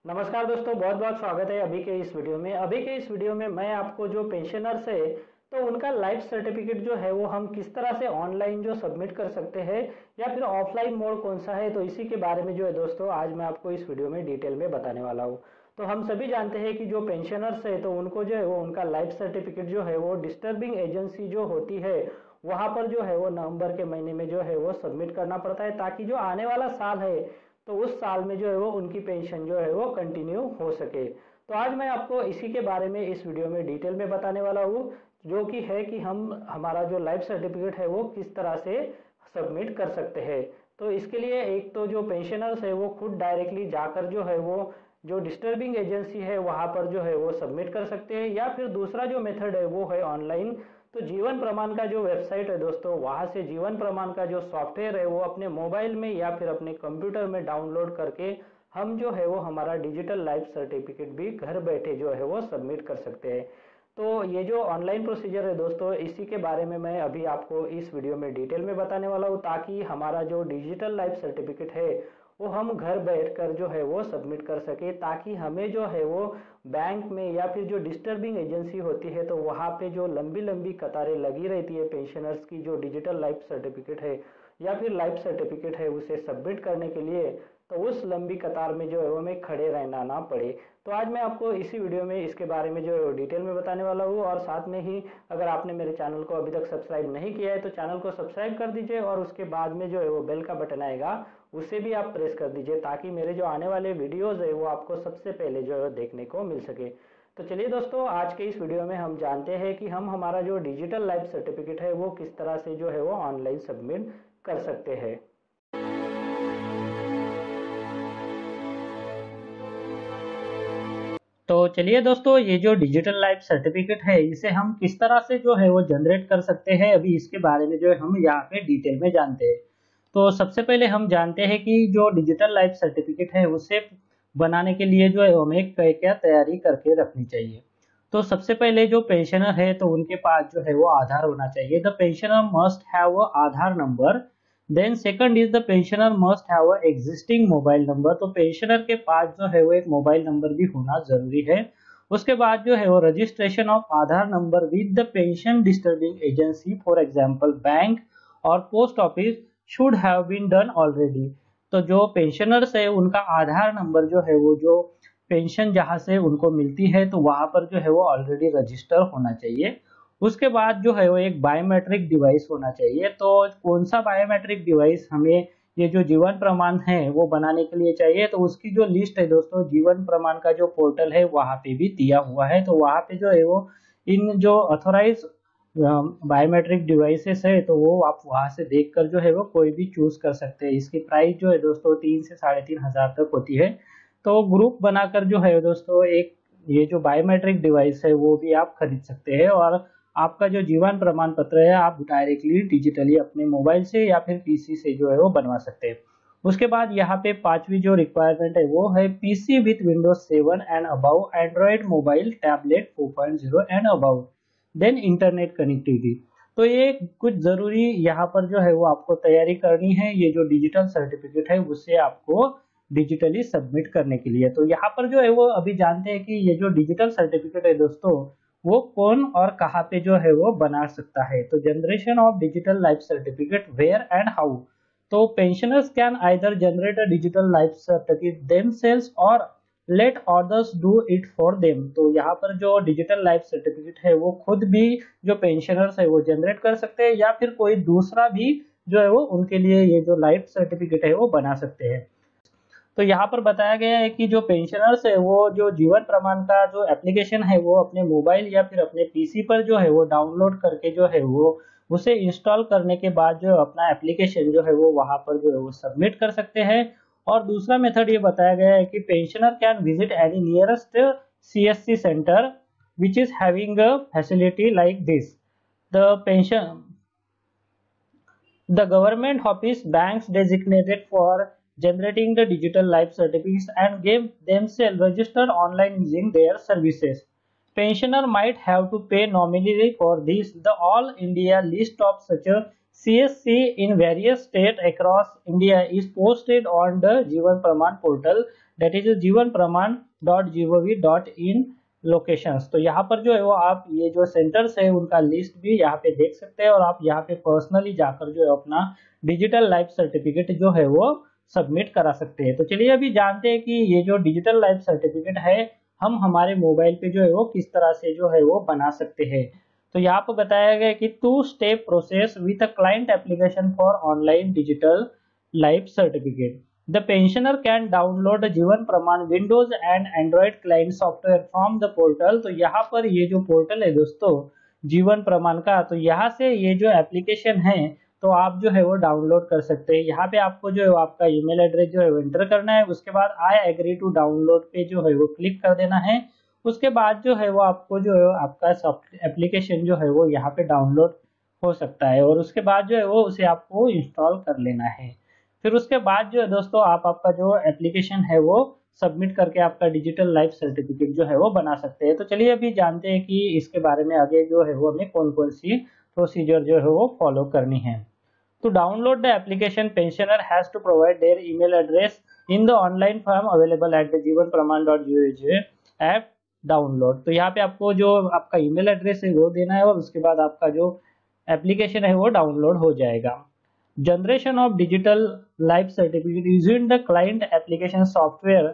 नमस्कार दोस्तों, बहुत बहुत स्वागत है अभी के इस वीडियो में मैं आपको जो पेंशनर्स है तो उनका लाइफ सर्टिफिकेट जो है वो हम किस तरह से ऑनलाइन जो सबमिट कर सकते हैं या फिर ऑफलाइन मोड कौन सा है, तो इसी के बारे में जो है दोस्तों आज मैं आपको इस वीडियो में डिटेल में बताने वाला हूँ। तो हम सभी जानते हैं कि जो पेंशनर्स है तो उनको जो है वो उनका लाइफ सर्टिफिकेट जो है वो डिस्टर्बिंग एजेंसी जो होती है वहां पर जो है वो नवंबर के महीने में जो है वो सबमिट करना पड़ता है, ताकि जो आने वाला साल है तो उस साल में जो है वो उनकी पेंशन जो है वो कंटिन्यू हो सके। तो आज मैं आपको इसी के बारे में इस वीडियो में डिटेल में बताने वाला हूँ, जो कि है कि हम हमारा जो लाइफ सर्टिफिकेट है वो किस तरह से सबमिट कर सकते हैं। तो इसके लिए एक तो जो पेंशनर्स है वो खुद डायरेक्टली जाकर जो है वो जो डिस्टर्बिंग एजेंसी है वहां पर जो है वो सबमिट कर सकते हैं, या फिर दूसरा जो मेथड है वो है ऑनलाइन। तो जीवन प्रमाण का जो वेबसाइट है दोस्तों, वहां से जीवन प्रमाण का जो सॉफ्टवेयर है वो अपने मोबाइल में या फिर अपने कंप्यूटर में डाउनलोड करके हम जो है वो हमारा डिजिटल लाइफ सर्टिफिकेट भी घर बैठे जो है वो सबमिट कर सकते हैं। तो ये जो ऑनलाइन प्रोसीजर है दोस्तों, इसी के बारे में मैं अभी आपको इस वीडियो में डिटेल में बताने वाला हूँ, ताकि हमारा जो डिजिटल लाइफ सर्टिफिकेट है वो हम घर बैठकर जो है वो सबमिट कर सके, ताकि हमें जो है वो बैंक में या फिर जो डिस्टर्बिंग एजेंसी होती है तो वहाँ पे जो लंबी लंबी कतारें लगी रहती है पेंशनर्स की जो डिजिटल लाइफ सर्टिफिकेट है या फिर लाइफ सर्टिफिकेट है उसे सबमिट करने के लिए, तो उस लंबी कतार में जो है वो हमें खड़े रहना ना पड़े। तो आज मैं आपको इसी वीडियो में इसके बारे में जो है डिटेल में बताने वाला हूँ, और साथ में ही अगर आपने मेरे चैनल को अभी तक सब्सक्राइब नहीं किया है तो चैनल को सब्सक्राइब कर दीजिए, और उसके बाद में जो है वो बेल का बटन आएगा उसे भी आप प्रेस कर दीजिए, ताकि मेरे जो आने वाले वीडियोस है वो आपको सबसे पहले जो है देखने को मिल सके। तो चलिए दोस्तों, आज के इस वीडियो में हम जानते हैं कि हम हमारा जो डिजिटल लाइफ सर्टिफिकेट है वो किस तरह से जो है वो ऑनलाइन सबमिट कर सकते हैं। तो चलिए दोस्तों, ये जो डिजिटल लाइफ सर्टिफिकेट है इसे हम किस तरह से जो है वो जनरेट कर सकते हैं, अभी इसके बारे में जो है हम यहाँ पे डिटेल में जानते हैं। तो सबसे पहले हम जानते हैं कि जो डिजिटल लाइफ सर्टिफिकेट है उसे बनाने के लिए जो है हमें क्या क्या तैयारी करके रखनी चाहिए। तो सबसे पहले जो पेंशनर है तो उनके पास जो है वो आधार होना चाहिए। The pensioner must have Aadhaar number. Then second is the pensioner must have a existing mobile number. तो पेंशनर के पास जो है वो एक मोबाइल नंबर भी होना जरूरी है। उसके बाद जो है वो registration of Aadhaar number with the pension disturbing agency, for example bank और post office, should have been done already. तो जो पेंशनर्स है उनका आधार नंबर जो है वो जो पेंशन जहां से उनको मिलती है तो वहां पर जो है वो ऑलरेडी रजिस्टर होना चाहिए। उसके बाद जो है वो एक बायोमेट्रिक डिवाइस होना चाहिए। तो कौन सा बायोमेट्रिक डिवाइस हमें ये जो जीवन प्रमाण है वो बनाने के लिए चाहिए, तो उसकी जो लिस्ट है दोस्तों जीवन प्रमाण का जो पोर्टल है वहां पे भी दिया हुआ है। तो वहां पे जो है वो इन जो ऑथोराइज बायोमेट्रिक डिवाइसेस है तो वो आप वहां से देखकर जो है वो कोई भी चूज कर सकते हैं। इसकी प्राइस जो है दोस्तों 3 से 3,500 तक होती है। तो ग्रुप बनाकर जो है दोस्तों एक ये जो बायोमेट्रिक डिवाइस है वो भी आप खरीद सकते हैं, और आपका जो जीवन प्रमाण पत्र है आप डायरेक्टली डिजिटली अपने मोबाइल से या फिर पीसी से जो है वो बनवा सकते हैं। उसके बाद यहाँ पे पांचवी जो रिक्वायरमेंट है वो है PC with Windows 7 and above, Android mobile tablet 4.0 and above, then internet connectivity. तो ये कुछ जरूरी यहाँ पर जो है वो आपको तैयारी करनी है ये जो डिजिटल सर्टिफिकेट है उससे आपको डिजिटली सबमिट करने के लिए। तो यहाँ पर जो है वो अभी जानते हैं कि ये जो डिजिटल सर्टिफिकेट है दोस्तों वो कौन और कहाँ पे जो है वो बना सकता है। तो generation of digital life certificate where and how. तो pensioners can either generate a digital life certificate themselves और let others do it for them. तो यहाँ पर जो डिजिटल लाइफ सर्टिफिकेट है वो खुद भी जो पेंशनर्स है वो जनरेट कर सकते हैं, या फिर कोई दूसरा भी जो है वो उनके लिए ये जो लाइफ सर्टिफिकेट है वो बना सकते हैं। तो यहाँ पर बताया गया है कि जो पेंशनर्स है वो जो जीवन प्रमाण का जो एप्लीकेशन है वो अपने मोबाइल या फिर अपने पीसी पर जो है वो डाउनलोड करके जो है वो उसे इंस्टॉल करने के बाद जो अपना एप्लीकेशन जो है वो वहां पर जो है वो सबमिट कर सकते हैं। और दूसरा मेथड ये बताया गया है कि pensioner can visit any nearest CSC centre which is having a facility like this. The pension The government office banks designated for generating the digital life certificates and gave themselves registered online using their services. Pensioner might have to pay nominally for this. The All India list of such a CSC in various states across India is posted on the Jeevan Praman portal. That is jeevanpraman.gov.in locations. तो यहाँ पर जो है वो आप ये जो centres है उनका लिस्ट भी यहाँ पे देख सकते हैं और आप यहाँ पे पर्सनली जाकर जो है अपना डिजिटल लाइफ सर्टिफिकेट जो है वो सबमिट करा सकते हैं। तो चलिए अभी जानते हैं कि ये जो डिजिटल लाइफ सर्टिफिकेट है हम हमारे मोबाइल पे जो है वो किस तरह से जो है वो बना सकते हैं। तो यहाँ पर बताया गया कि 2 step process with a client application for online digital life certificate. The pensioner can download the जीवन प्रमाण Windows and Android client software from the portal. तो यहाँ पर ये जो पोर्टल है दोस्तों जीवन प्रमाण का, तो यहाँ से ये जो एप्लीकेशन है तो आप जो है वो डाउनलोड कर सकते हैं। यहाँ पे आपको जो है आपका ईमेल एड्रेस जो है वो एंटर करना है, उसके बाद आई एग्री टू डाउनलोड पे जो है वो क्लिक कर देना है। उसके बाद जो है वो आपको जो है आपका एप्लीकेशन जो है वो यहाँ पे डाउनलोड हो सकता है और उसके बाद जो है वो उसे आपको इंस्टॉल कर लेना है। फिर उसके बाद जो है दोस्तों आप आपका जो एप्लीकेशन है वो सबमिट करके आपका डिजिटल लाइफ सर्टिफिकेट जो है वो बना सकते हैं। तो चलिए अभी जानते हैं कि इसके बारे में आगे जो है वो हमें कौन कौन सी प्रोसीजर जो है वो फॉलो करनी है। To download the application, pensioner has to provide their email address in the online form available at the jeevanpraman.gov app download। तो यहाँ पे आपको जो आपका ईमेल एड्रेस है वो देना है और उसके बाद आपका जो एप्लीकेशन है वो डाउनलोड हो जाएगा। Generation of digital life certificate using the client application software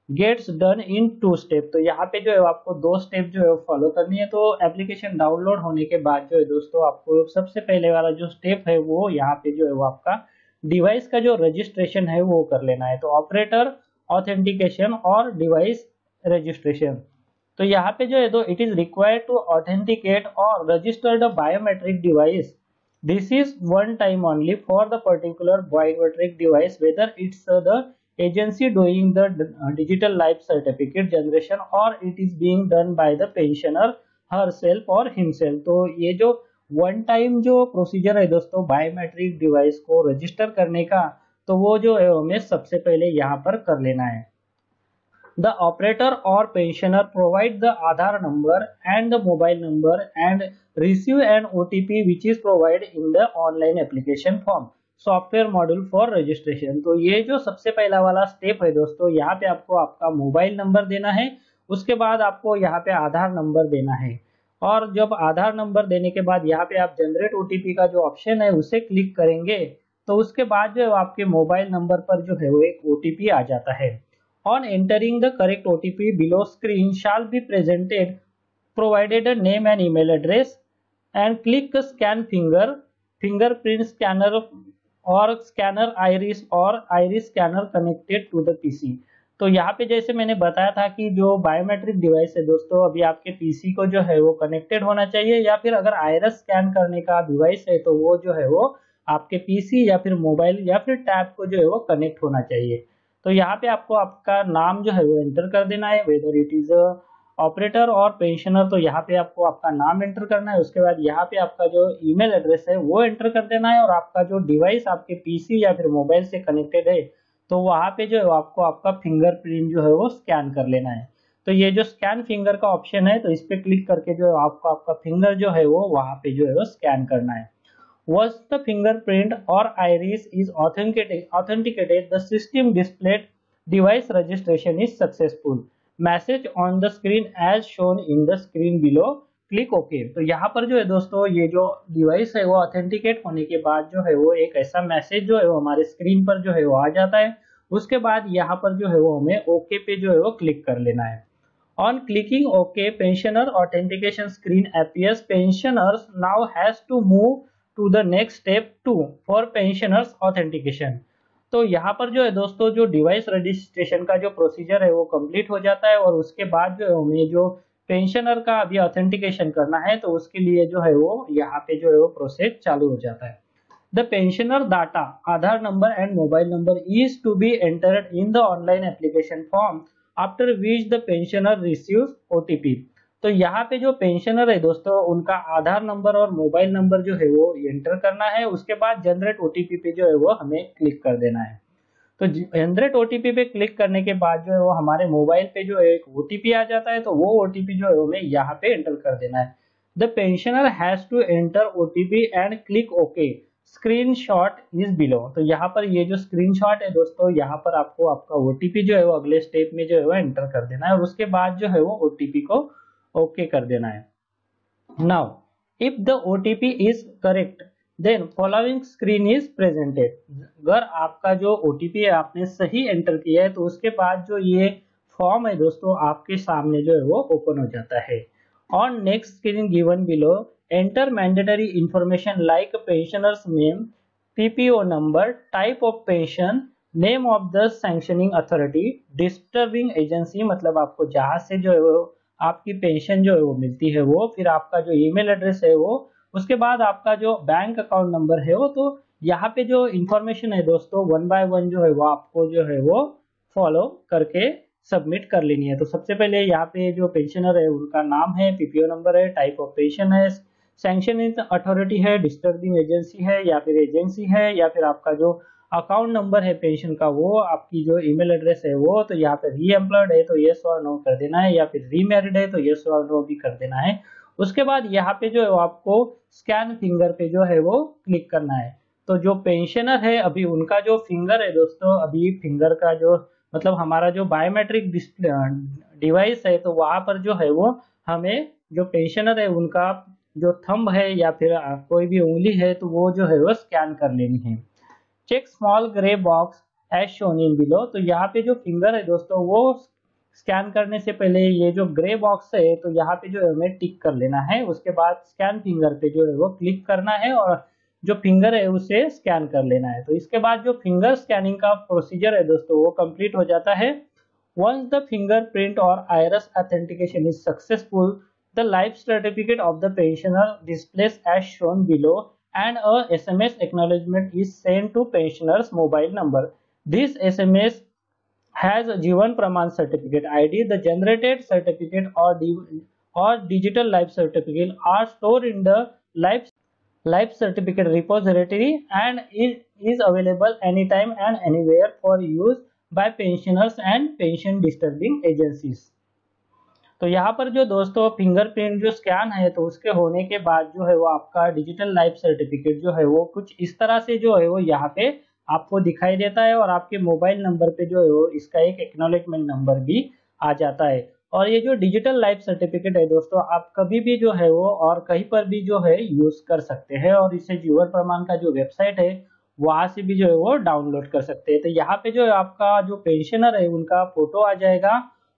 gets done in 2 step. तो यहाँ पे जो है आपको 2 स्टेप जो है फॉलो करनी है। तो एप्लीकेशन डाउनलोड होने के बाद जो है दोस्तों आपको सबसे पहले वाला जो स्टेप है वो यहाँ पे जो है वो आपका डिवाइस का जो रजिस्ट्रेशन है वो कर लेना है। तो ऑपरेटर ऑथेंटिकेशन और डिवाइस रजिस्ट्रेशन। तो यहाँ पे जो है तो it is required to authenticate और register the biometric device. This is one time only for the particular biometric device whether it's the agency doing the digital life certificate generation or it is being done by the pensioner herself or himself। तो ये जो one time जो procedure है दोस्तों biometric device को register करने का, तो वो जो है हमें सबसे पहले यहाँ पर कर लेना है। The operator or pensioner provide the Aadhaar number and the mobile number and receive an OTP which is provided in the online application form software module for registration. तो ये जो सबसे पहला वाला स्टेप है दोस्तों यहाँ पे आपको आपका मोबाइल नंबर देना है, उसके बाद आपको यहाँ पे आधार नंबर देना है और जब आधार नंबर देने के बाद यहाँ पे आप जनरेट ओटीपी का जो ऑप्शन है उसे क्लिक करेंगे तो उसके बाद जो आपके मोबाइल नंबर पर जो है वो एक ओटीपी आ जाता है। On entering the correct OTP below screen shall be presented provided name and email address and click scan fingerprint scanner और स्कैनर आइरिस और iris scanner connected to the PC. तो यहाँ पे जैसे मैंने बताया था कि जो बायोमेट्रिक डिवाइस है दोस्तों अभी आपके पीसी को जो है वो कनेक्टेड होना चाहिए या फिर अगर आइरिस स्कैन करने का डिवाइस है तो वो जो है वो आपके पीसी या फिर मोबाइल या फिर टैब को जो है वो कनेक्ट होना चाहिए। तो यहाँ पे आपको आपका नाम जो है वो एंटर कर देना है वेदर इट इज ऑपरेटर और पेंशनर। तो यहाँ पे आपको आपका नाम एंटर करना है, उसके बाद यहाँ पे आपका जो ईमेल एड्रेस है वो एंटर कर देना है और आपका जो डिवाइस आपके पीसी या फिर मोबाइल से कनेक्टेड है तो वहाँ पे जो है आपको आपका फिंगरप्रिंट जो है वो स्कैन कर लेना है। तो ये जो स्कैन फिंगर का ऑप्शन है तो इस पे क्लिक करके जो है आपको आपका फिंगर जो है वो वहाँ पे जो है वो स्कैन करना है। Once the fingerprint or iris is authenticated, the system displayed device registration is successful. Message on the screen as shown in the screen below. Click OK। तो यहाँ पर जो है दोस्तों ये जो डिवाइस है वो ऑथेंटिकेट होने के बाद जो है वो एक ऐसा मैसेज जो है वो हमारे स्क्रीन पर जो है वो आ जाता है। उसके बाद यहाँ पर जो है वो हमें OK पे जो है वो क्लिक कर लेना है। On clicking OK, pensioner authentication screen appears. Pensioners now has to move to the next step 2 for pensioners authentication। तो यहाँ पर जो है दोस्तों जो डिवाइस रजिस्ट्रेशन का जो प्रोसीजर है वो कंप्लीट हो जाता है और उसके बाद जो है हमें जो पेंशनर का अभी ऑथेंटिकेशन करना है तो उसके लिए जो है वो यहाँ पे जो है वो प्रोसेस चालू हो जाता है। The pensioner data Aadhaar number and mobile number is to be entered in the online application form after which the pensioner receives OTP. तो यहाँ पे जो पेंशनर है दोस्तों उनका आधार नंबर और मोबाइल नंबर जो है वो एंटर करना है, उसके बाद जनरेट ओटीपी पे जो है वो हमें क्लिक कर देना है। तो जनरेट ओटीपी पे क्लिक करने के बाद जो है वो हमारे मोबाइल पे जो एक ओटीपी आ जाता है तो वो ओटीपी जो है हमें यहाँ पे एंटर कर देना है। The pensioner has to enter OTP and click okay. Screenshot is below. तो यहाँ पर ये जो स्क्रीनशॉट है दोस्तों, यहाँ पर आपको आपका ओटीपी जो है वो अगले स्टेप में जो है वो एंटर कर देना है और उसके बाद जो है वो ओटीपी को ओके कर देना है। Now if the OTP is correct then following screen is presented. अगर आपका जो ओटीपी है आपने सही एंटर किया है तो उसके बाद जो ये फॉर्म है दोस्तों आपके सामने जो है वो ओपन हो जाता है। On next screen given below enter mandatory information like pensioners name, PPO number, type of pension, name of the sanctioning authority, disturbing agency, मतलब आपको जहां से जो है वो आपकी पेंशन जो है वो मिलती है वो, फिर आपका जो ईमेल एड्रेस है वो, उसके बाद आपका जो बैंक अकाउंट नंबर है वो। तो यहाँ पे जो इंफॉर्मेशन है दोस्तों वन बाय वन जो है वो आपको जो है वो फॉलो करके सबमिट कर लेनी है। तो सबसे पहले यहाँ पे जो पेंशनर है उनका नाम है, पीपीओ नंबर है, टाइप ऑफ पेंशन है, सैंक्शनिंग अथॉरिटी है, डिस्टर्बिंग एजेंसी है या फिर एजेंसी है, या फिर आपका जो अकाउंट नंबर है पेंशन का वो, आपकी जो ईमेल एड्रेस है वो। तो यहाँ पे री एम्प्लॉयड है तो यस और नो कर देना है, या फिर रीमैरिड है तो यस और नो भी कर देना है। उसके बाद यहाँ पे जो है आपको स्कैन फिंगर पे जो है वो क्लिक करना है। तो जो पेंशनर है अभी उनका जो फिंगर है दोस्तों, अभी फिंगर का जो मतलब हमारा जो बायोमेट्रिक डिवाइस है तो वहां पर जो है वो हमें जो पेंशनर है उनका जो थंब है या फिर कोई भी उंगली है तो वो जो है वो स्कैन कर लेनी है। Check small grey box as shown in below. तो यहाँ पे जो फिंगर है दोस्तों वो स्कैन करने से पहले ये जो ग्रे बॉक्स है तो यहाँ पे जो है हमें टिक कर लेना है। उसके बाद स्कैन फिंगर पे जो है वो क्लिक करना है और जो फिंगर है उसे स्कैन कर लेना है। तो इसके बाद जो फिंगर स्कैनिंग का प्रोसीजर है दोस्तों वो कंप्लीट हो जाता है। वंस द फिंगरप्रिंट और iris authentication is successful, the life certificate of the pensioner displays as shown below and a SMS acknowledgement is sent to pensioner's mobile number. This SMS has a Jeevan Praman certificate ID. The generated certificate or digital life certificate are stored in the life certificate repository and is available anytime and anywhere for use by pensioners and pension disturbing agencies. तो यहाँ पर जो दोस्तों fingerprint जो scan है तो उसके होने के बाद जो है वो आपका डिजिटल लाइफ सर्टिफिकेट जो है वो कुछ इस तरह से जो है वो यहाँ पे आपको दिखाई देता है और आपके मोबाइल नंबर पे जो है वो इसका एक एक्नॉलेजमेंट नंबर भी आ जाता है। और ये जो डिजिटल लाइफ सर्टिफिकेट है दोस्तों आप कभी भी जो है वो और कहीं पर भी जो है यूज कर सकते हैं और इसे जीवन प्रमाण का जो वेबसाइट है वहां से भी जो है वो डाउनलोड कर सकते हैं। तो यहाँ पे जो है आपका जो पेंशनर है उनका फोटो आ जाएगा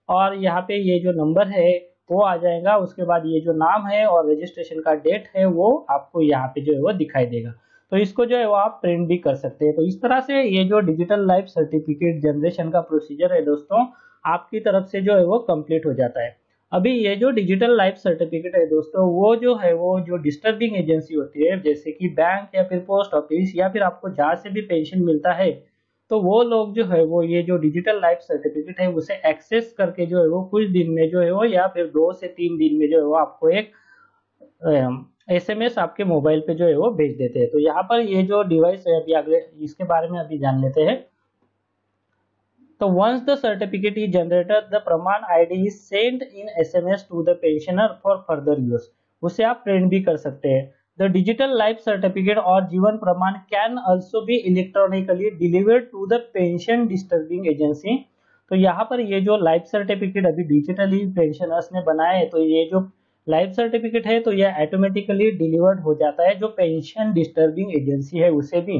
और यहाँ पे ये जो नंबर है वो आ जाएगा। उसके बाद ये जो नाम है और रजिस्ट्रेशन का डेट है वो आपको यहाँ पे जो है वो दिखाई देगा। तो इसको जो है वो आप प्रिंट भी कर सकते हैं। तो इस तरह से ये जो डिजिटल लाइफ सर्टिफिकेट जनरेशन का प्रोसीजर है दोस्तों आपकी तरफ से जो है वो कंप्लीट हो जाता है। अभी ये जो डिजिटल लाइफ सर्टिफिकेट है दोस्तों वो जो है वो जो डिस्टर्बिंग एजेंसी होती है जैसे कि बैंक या फिर पोस्ट ऑफिस या फिर आपको जहाँ से भी पेंशन मिलता है तो वो लोग जो है वो ये जो डिजिटल लाइफ सर्टिफिकेट है उसे एक्सेस करके जो है वो कुछ दिन में जो है वो या फिर 2 से 3 दिन में जो है वो आपको एक एसएमएस आपके मोबाइल पे जो है वो भेज देते हैं। तो यहाँ पर ये जो डिवाइस है अभी अगले इसके बारे में अभी जान लेते हैं। तो once the certificate is generated the Pramaan ID is sent in SMS to the pensioner for further use. उसे आप प्रिंट भी कर सकते हैं। The digital life certificate or Jeevan Praman can also be electronically delivered to the pension disturbing agency. तो यहाँ पर ये जो लाइफ सर्टिफिकेट अभी डिजिटली पेंशनर्स ने बनाया है तो ये जो लाइफ सर्टिफिकेट है तो ये ऑटोमेटिकली डिलीवर्ड हो जाता है जो पेंशन डिस्टर्बिंग एजेंसी है उसे भी।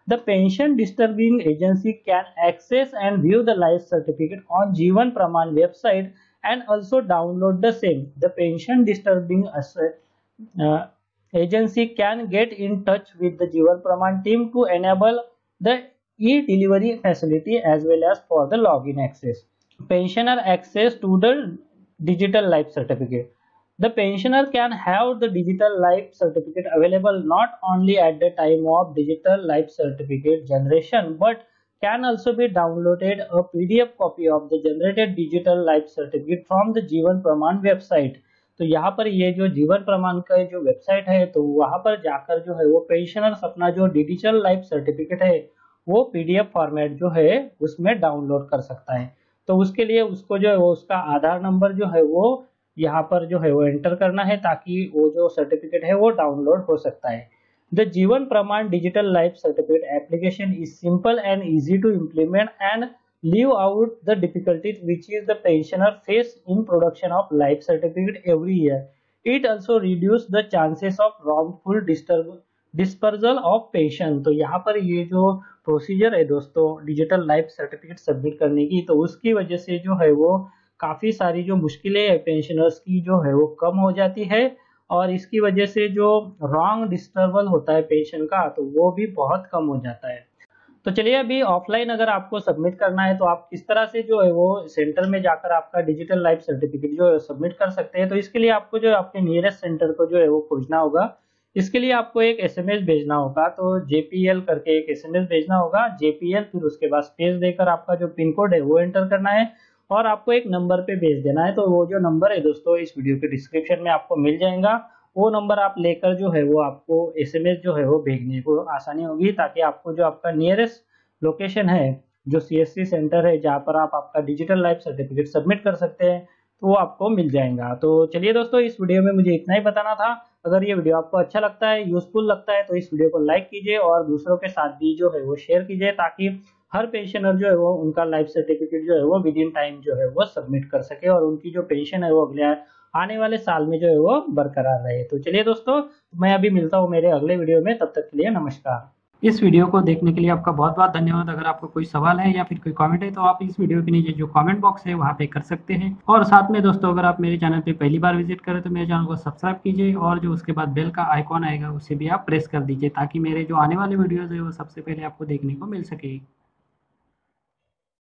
The pension disturbing agency can access and view the life certificate on Jeevan Praman website and also download the same. The pension disturbing agency can get in touch with the Jeevan Praman team to enable the e-delivery facility as well as for the login access. Pensioner access to the digital life certificate. The pensioner can have the digital life certificate available not only at the time of digital life certificate generation but can also be downloaded a PDF copy of the generated digital life certificate from the Jeevan Praman website. तो यहाँ पर ये जो जीवन प्रमाण का जो website है तो वहां पर जाकर जो है वो पेंशनर्स अपना जो डिजिटल लाइफ सर्टिफिकेट है वो पीडीएफ फॉर्मेट जो है उसमें डाउनलोड कर सकता है। तो उसके लिए उसको जो है वो उसका आधार नंबर जो है वो यहाँ पर जो है वो एंटर करना है ताकि वो जो सर्टिफिकेट है वो डाउनलोड हो सकता है। The Jeevan Praman digital life certificate application is simple and easy to implement and leave out the difficulties which is the pensioner face in production of life certificate every year. It also reduce the chances of wrongful dispersal of pension। तो यहाँ पर ये जो procedure है दोस्तों digital life certificate submit करने की, तो उसकी वजह से जो है वो काफ़ी सारी जो मुश्किलें है पेंशनर्स की जो है वो कम हो जाती है, और इसकी वजह से जो रॉन्ग डिस्टर्बल होता है पेशेंट का तो वो भी बहुत कम हो जाता है। तो चलिए अभी ऑफलाइन अगर आपको सबमिट करना है तो आप किस तरह से जो है वो सेंटर में जाकर आपका डिजिटल लाइफ सर्टिफिकेट जो है सबमिट कर सकते हैं। तो इसके लिए आपको जो है आपके नियरेस्ट सेंटर को जो है वो खोजना होगा। इसके लिए आपको एक एसएमएस भेजना होगा, तो जेपीएल करके एक एसएमएस भेजना होगा, जेपीएल, फिर उसके बाद स्पेस देकर आपका जो पिन कोड है वो एंटर करना है और आपको एक नंबर पे भेज देना है। तो वो जो नंबर है दोस्तों इस वीडियो के डिस्क्रिप्शन में आपको मिल जाएगा, वो नंबर आप लेकर जो है वो आपको एसएमएस जो है वो भेजने को आसानी होगी, ताकि आपको जो आपका नियरेस्ट लोकेशन है जो सीएससी सेंटर है जहाँ पर आप आपका डिजिटल लाइफ सर्टिफिकेट सबमिट कर सकते हैं तो वो आपको मिल जाएगा। तो चलिए दोस्तों इस वीडियो में मुझे इतना ही बताना था। अगर ये वीडियो आपको अच्छा लगता है, यूजफुल लगता है, तो इस वीडियो को लाइक कीजिए और दूसरों के साथ भी जो है वो शेयर कीजिए, ताकि हर पेंशनर जो है वो उनका लाइफ सर्टिफिकेट जो है वो विद इन टाइम जो है वो सबमिट कर सके और उनकी जो पेंशन है वो अगले आने वाले साल में जो है वो बरकरार रहे। तो चलिए दोस्तों मैं अभी मिलता हूँ मेरे अगले वीडियो में, तब तक के लिए नमस्कार। इस वीडियो को देखने के लिए आपका बहुत बहुत धन्यवाद। अगर आपको कोई सवाल है या फिर कोई कमेंट है तो आप इस वीडियो के नीचे जो कमेंट बॉक्स है वहाँ पे कर सकते हैं। और साथ में दोस्तों अगर आप मेरे चैनल पे पहली बार विजिट करें तो मेरे चैनल को सब्सक्राइब कीजिए और जो उसके बाद बेल का आइकॉन आएगा उसे भी आप प्रेस कर दीजिए, ताकि मेरे जो आने वाले वीडियोज़ है वो सबसे पहले आपको देखने को मिल सके।